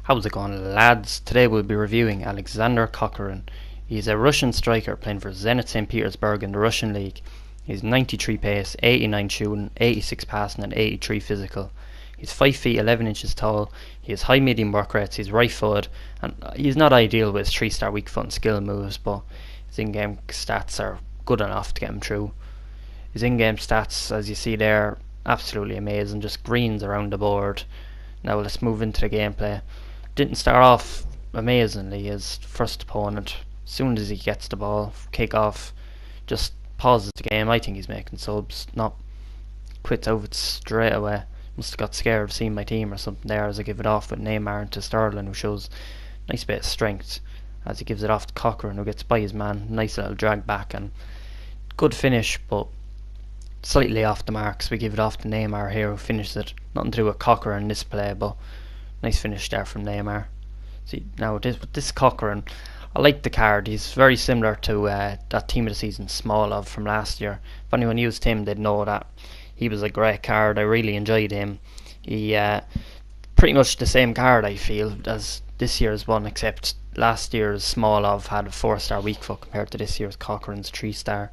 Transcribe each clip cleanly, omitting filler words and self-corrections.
How's it going, lads? Today we'll be reviewing Alexander Kokorin. He's a Russian striker playing for Zenit St. Petersburg in the Russian league. He's 93 pace, 89 shooting, 86 passing and 83 physical. He's 5 feet 11 inches tall, he has high medium work rates, he's right footed, and he's not ideal with his 3-star weak foot and skill moves, but his in-game stats are good enough to get him through. His in-game stats, as you see there, absolutely amazing, just greens around the board. Now let's move into the gameplay. Didn't start off amazingly. His first opponent, as soon as he gets the ball, kick off, just pauses the game. I think he's making subs, not quits out straight away. Must have got scared of seeing my team or something there as I give it off with Neymar into Sterling, who shows a nice bit of strength as he gives it off to Kokorin, who gets by his man. Nice little drag back and good finish, but slightly off the mark, so we give it off to Neymar here, who finishes it. Nothing to do with Kokorin in this play, but nice finish there from Neymar. See, now this Kokorin, I like the card. He's very similar to that team of the season Smolov from last year. If anyone used him, they'd know that he was a great card. I really enjoyed him. He pretty much the same card, I feel, as this year's one, except last year's Smolov had a 4-star weak foot compared to this year's Kokorin's 3-star.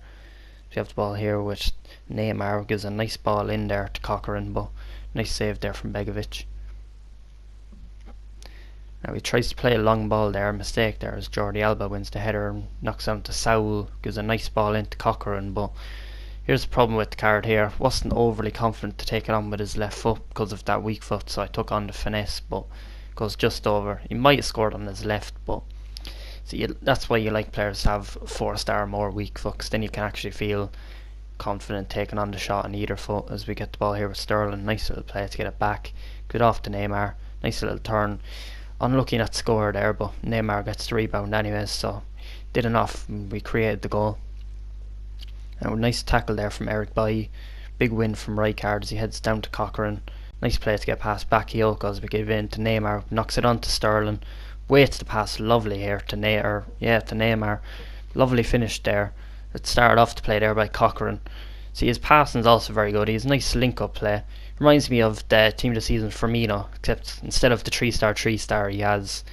So you have the ball here with Neymar, gives a nice ball in there to Kokorin, but nice save there from Begovic. Now he tries to play a long ball there, mistake there as Jordi Alba wins the header and knocks down to Saul, gives a nice ball into Kokorin, but here's the problem with the card here. Wasn't overly confident to take it on with his left foot because of that weak foot, so I took on the finesse, but goes just over. He might have scored on his left, but see, that's why you like players to have 4-star or more weak foot, because then you can actually feel confident taking on the shot on either foot. As we get the ball here with Sterling, nice little play to get it back, good off to Neymar, nice little turn. Unlucky not score there, but Neymar gets the rebound anyways, so did enough and we created the goal. Now nice tackle there from Eric Bailly, big win from Rijkaard as he heads down to Kokorin. Nice play to get past Bakayoko as we give in to Neymar, knocks it on to Sterling, waits the pass lovely here to Neymar. Lovely finish there. It started off the play there by Kokorin. See, his passing is also very good. He has a nice link-up play. Reminds me of the team of the season Firmino, except instead of the 3-star he has,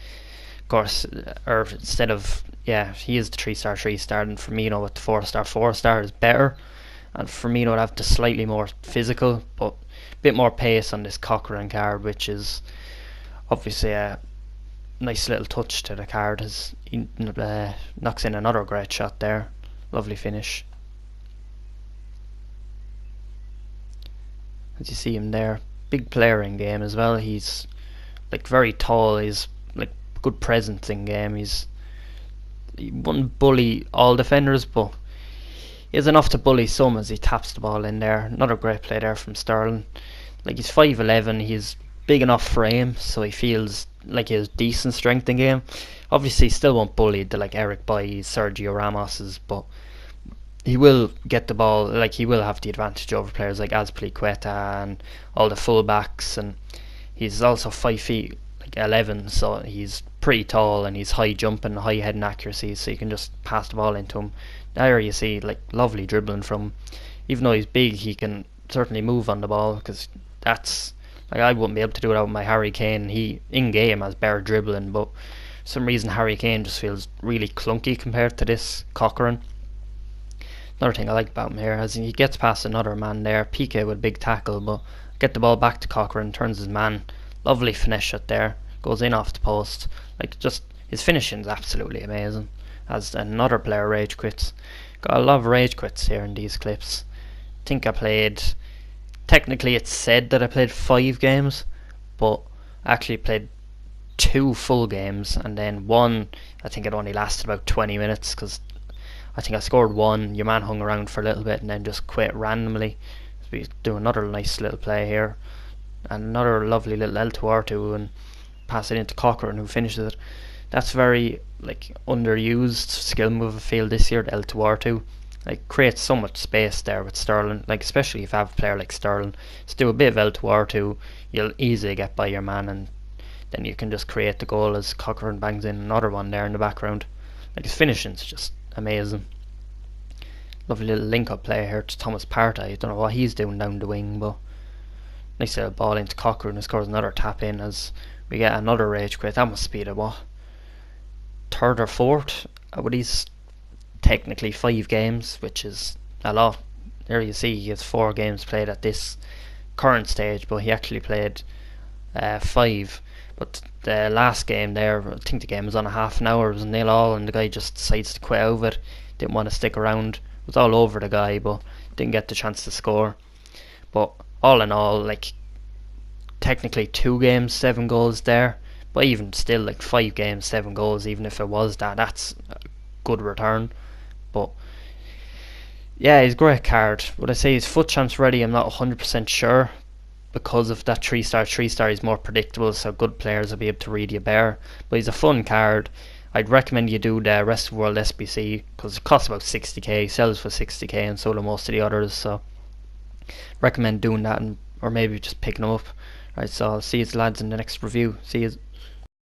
of course, or instead of, he is the 3-star and Firmino with the 4-star is better, and Firmino would have the slightly more physical but a bit more pace on this Kokorin card, which is obviously a nice little touch to the card as he knocks in another great shot there. Lovely finish. As you see him there, big player in game as well. He's like very tall. He's like good presence in game. He wouldn't bully all defenders, but he has enough to bully some as he taps the ball in there. Another great play there from Sterling. Like, he's 5'11", he's big enough frame, so he feels like he has decent strength in game. Obviously he still won't bully the like Eric Bailly, Sergio Ramos's, but he will get the ball, like he will have the advantage over players like Azpilicueta and all the fullbacks, and he's also 5 feet like 11, so he's pretty tall and he's high jumping, high heading accuracy, so you can just pass the ball into him. There you see like lovely dribbling from him. Even though he's big, he can certainly move on the ball, because that's like, I wouldn't be able to do it out with my Harry Kane. He in game has better dribbling, but for some reason Harry Kane just feels really clunky compared to this Kokorin. Another thing I like about him here, as he gets past another man there, Piqué with a big tackle, but get the ball back to Kokorin, turns his man, lovely finesse shot there, goes in off the post. Like, just his finishing is absolutely amazing. As another player rage quits. Got a lot of rage quits here in these clips. I think I played, technically it's said that I played 5 games, but I actually played 2 full games, and then one, I think it only lasted about 20 minutes, because I think I scored 1, your man hung around for a little bit and then just quit randomly. So we do another nice little play here, and another lovely little L2R2 and pass it into Kokorin, who finishes it. That's very like underused skill move I feel this year, the L2R2. Like, creates so much space there with Sterling, like especially if you have a player like Sterling. Just do a bit of L2R2, you'll easily get by your man, and then you can just create the goal as Kokorin bangs in another one there in the background. Like, his finishing's just amazing. Lovely little link-up play here to Thomas Partey. I don't know what he's doing down the wing, but nice little ball into Kokorin, who scores another tap in as We get another rage quit. That must be the what? Third or fourth? With these technically 5 games, which is a lot. There you see he has 4 games played at this current stage, but he actually played 5. But the last game there, I think the game was on a half an hour, it was 0-0, and the guy just decides to quit out of it. Didn't want to stick around. It was all over the guy, but didn't get the chance to score. But all in all, like, technically 2 games, 7 goals there. But even still, like 5 games, 7 goals, even if it was that, that's a good return. But yeah, he's a great card. Would I say his foot champs ready? I'm not 100% sure, because of that 3-star. 3-star is more predictable, so good players will be able to read you better. But he's a fun card. I'd recommend you do the rest of the world SBC, because it costs about 60k, sells for 60k, and so do most of the others. So recommend doing that, or maybe just picking them up. Right, so I'll see you lads in the next review. See you.